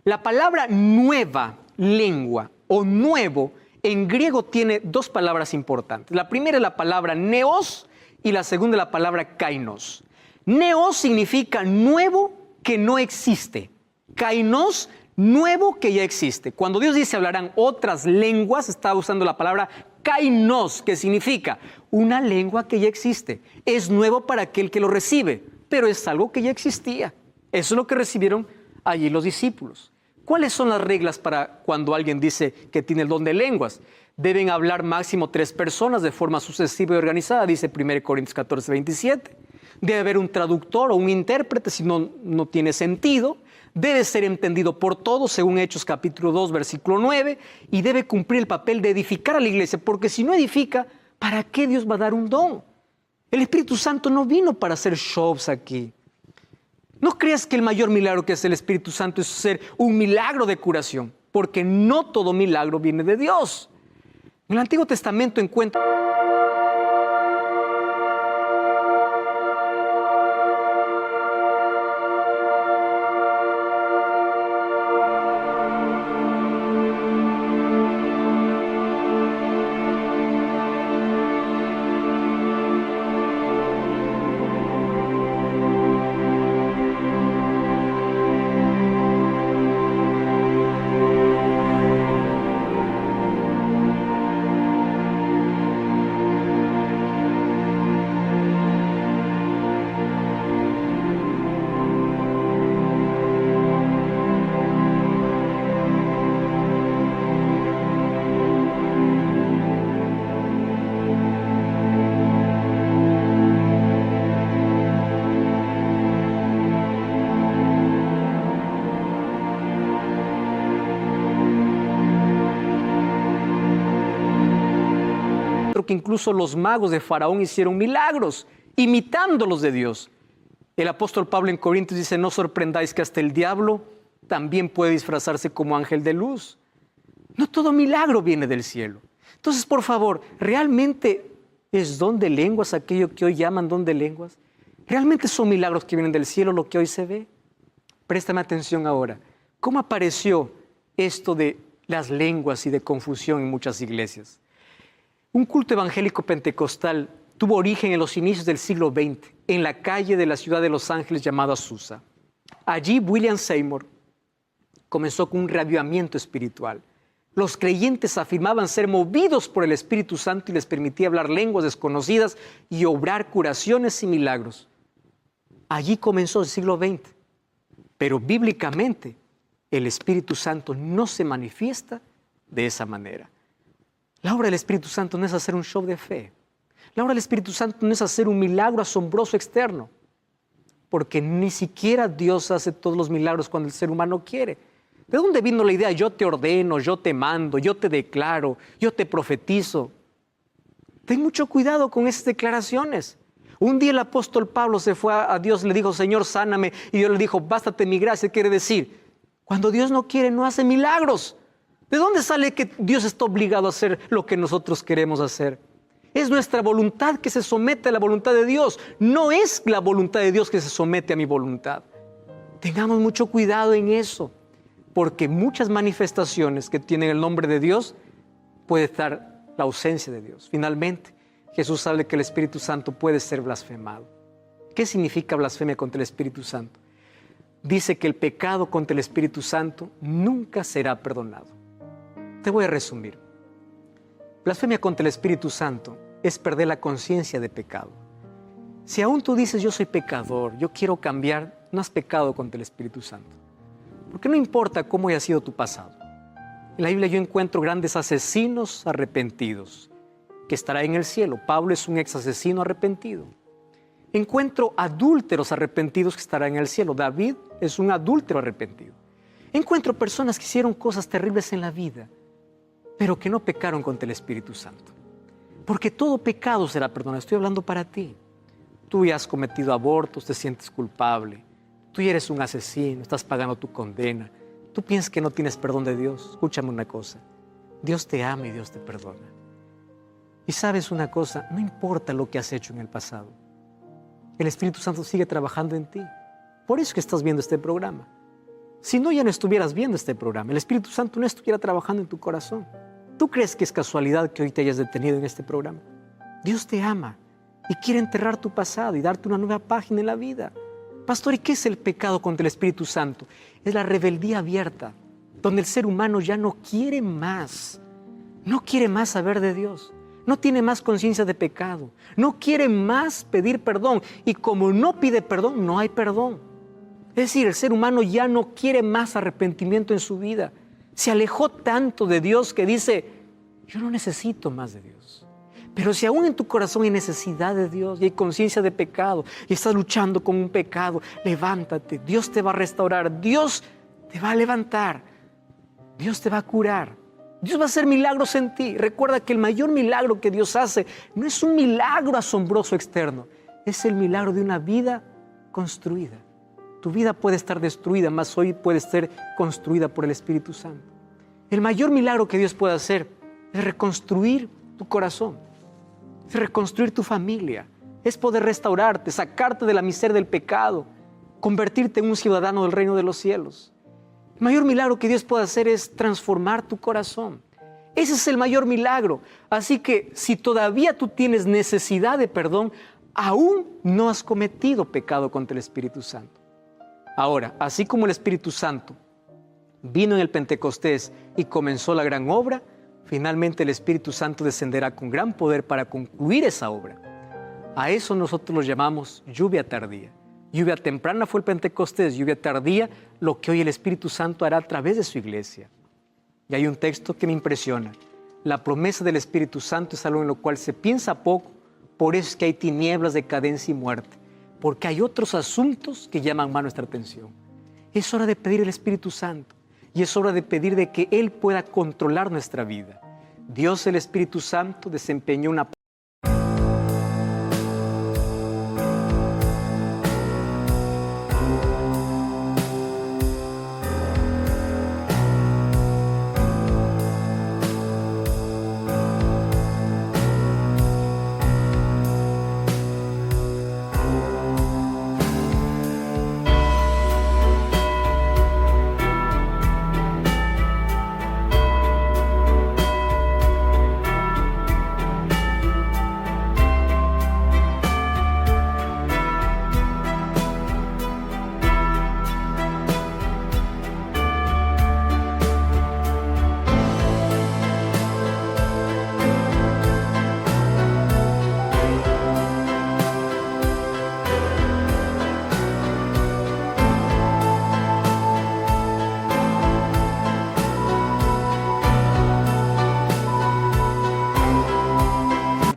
La palabra nueva lengua o nuevo en griego tiene dos palabras importantes. La primera es la palabra neos y la segunda es la palabra kainos. Neos significa nuevo que no existe. Kainos, nuevo que ya existe. Cuando Dios dice hablarán otras lenguas, está usando la palabra kainos, que significa una lengua que ya existe. Es nuevo para aquel que lo recibe, pero es algo que ya existía. Eso es lo que recibieron allí los discípulos. ¿Cuáles son las reglas para cuando alguien dice que tiene el don de lenguas? Deben hablar máximo 3 personas de forma sucesiva y organizada, dice 1 Corintios 14, 27. Debe haber un traductor o un intérprete, si no, no tiene sentido. Debe ser entendido por todos, según Hechos capítulo 2, versículo 9. Y debe cumplir el papel de edificar a la iglesia, porque si no edifica, ¿para qué Dios va a dar un don? El Espíritu Santo no vino para hacer shows aquí. No creas que el mayor milagro que hace el Espíritu Santo es ser un milagro de curación, porque no todo milagro viene de Dios. En el Antiguo Testamento encuentra que incluso los magos de Faraón hicieron milagros, imitando los de Dios. El apóstol Pablo en Corintios dice, no sorprendáis que hasta el diablo también puede disfrazarse como ángel de luz. No todo milagro viene del cielo. Entonces, por favor, ¿realmente es don de lenguas aquello que hoy llaman don de lenguas? ¿Realmente son milagros que vienen del cielo lo que hoy se ve? Préstame atención ahora. ¿Cómo apareció esto de las lenguas y de confusión en muchas iglesias? Un culto evangélico pentecostal tuvo origen en los inicios del siglo XX, en la calle de la ciudad de Los Ángeles llamada Azusa. Allí William Seymour comenzó con un reavivamiento espiritual. Los creyentes afirmaban ser movidos por el Espíritu Santo y les permitía hablar lenguas desconocidas y obrar curaciones y milagros. Allí comenzó el siglo XX. Pero bíblicamente el Espíritu Santo no se manifiesta de esa manera. La obra del Espíritu Santo no es hacer un show de fe. La obra del Espíritu Santo no es hacer un milagro asombroso externo, porque ni siquiera Dios hace todos los milagros cuando el ser humano quiere. ¿De dónde vino la idea? Yo te ordeno, yo te mando, yo te declaro, yo te profetizo. Ten mucho cuidado con esas declaraciones. Un día el apóstol Pablo se fue a Dios y le dijo, Señor, sáname. Y Dios le dijo, bástate mi gracia. Quiere decir, cuando Dios no quiere, no hace milagros. ¿De dónde sale que Dios está obligado a hacer lo que nosotros queremos hacer? Es nuestra voluntad que se somete a la voluntad de Dios. No es la voluntad de Dios que se somete a mi voluntad. Tengamos mucho cuidado en eso. porque muchas manifestaciones que tienen el nombre de Dios puede estar la ausencia de Dios. Finalmente, Jesús habla que el Espíritu Santo puede ser blasfemado. ¿Qué significa blasfemia contra el Espíritu Santo? Dice que el pecado contra el Espíritu Santo nunca será perdonado. Te voy a resumir. Blasfemia contra el Espíritu Santo es perder la conciencia de pecado. Si aún tú dices, yo soy pecador, yo quiero cambiar, no has pecado contra el Espíritu Santo. Porque no importa cómo haya sido tu pasado. En la Biblia yo encuentro grandes asesinos arrepentidos que estarán en el cielo. Pablo es un ex asesino arrepentido. Encuentro adúlteros arrepentidos que estarán en el cielo. David es un adúltero arrepentido. Encuentro personas que hicieron cosas terribles en la vida, pero que no pecaron contra el Espíritu Santo. Porque todo pecado será perdonado. Estoy hablando para ti. Tú ya has cometido abortos, te sientes culpable. Tú ya eres un asesino, estás pagando tu condena. Tú piensas que no tienes perdón de Dios. Escúchame una cosa. Dios te ama y Dios te perdona. Y sabes una cosa, no importa lo que has hecho en el pasado. El Espíritu Santo sigue trabajando en ti. Por eso es que estás viendo este programa. Si no, ya no estuvieras viendo este programa. El Espíritu Santo no estuviera trabajando en tu corazón. ¿Tú crees que es casualidad que hoy te hayas detenido en este programa? Dios te ama y quiere enterrar tu pasado y darte una nueva página en la vida. Pastor, ¿y qué es el pecado contra el Espíritu Santo? Es la rebeldía abierta, donde el ser humano ya no quiere más. No quiere más saber de Dios. No tiene más conciencia de pecado. No quiere más pedir perdón. Y como no pide perdón, no hay perdón. Es decir, el ser humano ya no quiere más arrepentimiento en su vida. Se alejó tanto de Dios que dice, yo no necesito más de Dios. Pero si aún en tu corazón hay necesidad de Dios y hay conciencia de pecado y estás luchando con un pecado, levántate. Dios te va a restaurar. Dios te va a levantar. Dios te va a curar. Dios va a hacer milagros en ti. Recuerda que el mayor milagro que Dios hace no es un milagro asombroso externo. Es el milagro de una vida construida. Tu vida puede estar destruida, mas hoy puede ser construida por el Espíritu Santo. El mayor milagro que Dios puede hacer es reconstruir tu corazón, es reconstruir tu familia, es poder restaurarte, sacarte de la miseria del pecado, convertirte en un ciudadano del reino de los cielos. El mayor milagro que Dios puede hacer es transformar tu corazón. Ese es el mayor milagro. Así que si todavía tú tienes necesidad de perdón, aún no has cometido pecado contra el Espíritu Santo. Ahora, así como el Espíritu Santo vino en el Pentecostés y comenzó la gran obra, finalmente el Espíritu Santo descenderá con gran poder para concluir esa obra. A eso nosotros lo llamamos lluvia tardía. Lluvia temprana fue el Pentecostés, lluvia tardía, lo que hoy el Espíritu Santo hará a través de su iglesia. Y hay un texto que me impresiona. La promesa del Espíritu Santo es algo en lo cual se piensa poco, por eso es que hay tinieblas, decadencia y muerte. Porque hay otros asuntos que llaman más nuestra atención. Es hora de pedir el Espíritu Santo y es hora de pedir de que Él pueda controlar nuestra vida. Dios, el Espíritu Santo, desempeñó una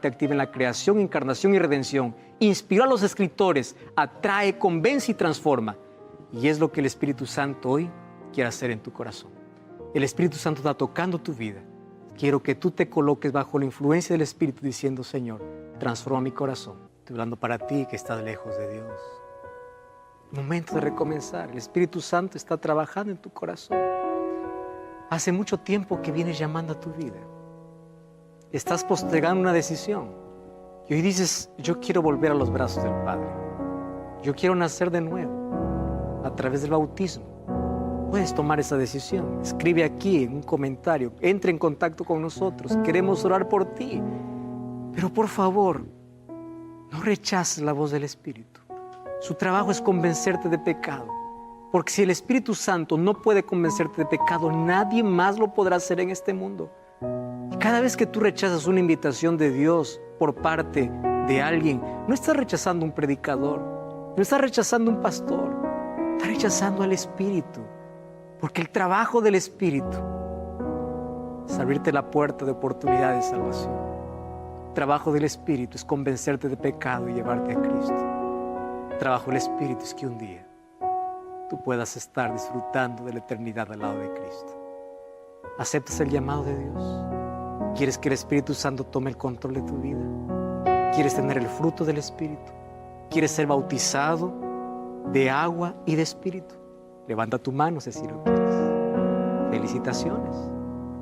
activa en la creación, encarnación y redención. Inspiró a los escritores, atrae, convence y transforma. Y es lo que el Espíritu Santo hoy quiere hacer en tu corazón. El Espíritu Santo está tocando tu vida. Quiero que tú te coloques bajo la influencia del Espíritu diciendo, Señor, transforma mi corazón. Estoy hablando para ti que estás lejos de Dios. Momento de recomenzar. El Espíritu Santo está trabajando en tu corazón. Hace mucho tiempo que vienes llamando a tu vida. Estás postergando una decisión. Y hoy dices, yo quiero volver a los brazos del Padre. Yo quiero nacer de nuevo a través del bautismo. puedes tomar esa decisión. Escribe aquí en un comentario, entra en contacto con nosotros, queremos orar por ti. Pero por favor, no rechaces la voz del Espíritu. Su trabajo es convencerte de pecado. Porque si el Espíritu Santo no puede convencerte de pecado, nadie más lo podrá hacer en este mundo. Y cada vez que tú rechazas una invitación de Dios por parte de alguien, no estás rechazando un predicador, no estás rechazando un pastor, estás rechazando al Espíritu. Porque el trabajo del Espíritu es abrirte la puerta de oportunidad de salvación. El trabajo del Espíritu es convencerte de pecado y llevarte a Cristo. El trabajo del Espíritu es que un día tú puedas estar disfrutando de la eternidad al lado de Cristo. ¿Aceptas el llamado de Dios? ¿Quieres que el Espíritu Santo tome el control de tu vida? ¿Quieres tener el fruto del Espíritu? ¿Quieres ser bautizado de agua y de Espíritu? Levanta tu mano si así lo quieres. Felicitaciones.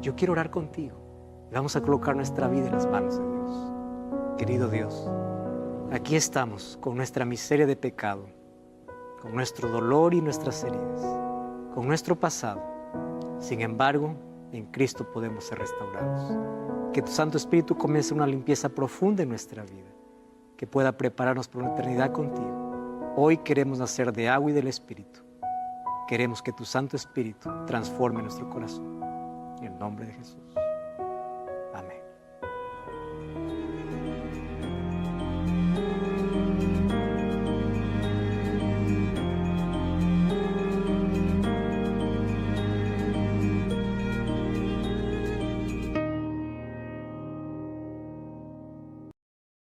Yo quiero orar contigo. Y vamos a colocar nuestra vida en las manos de Dios. Querido Dios, aquí estamos con nuestra miseria de pecado, con nuestro dolor y nuestras heridas, con nuestro pasado. Sin embargo, en Cristo podemos ser restaurados. Que tu Santo Espíritu comience una limpieza profunda en nuestra vida, que pueda prepararnos para una eternidad contigo. Hoy queremos nacer de agua y del Espíritu. Queremos que tu Santo Espíritu transforme nuestro corazón. En el nombre de Jesús.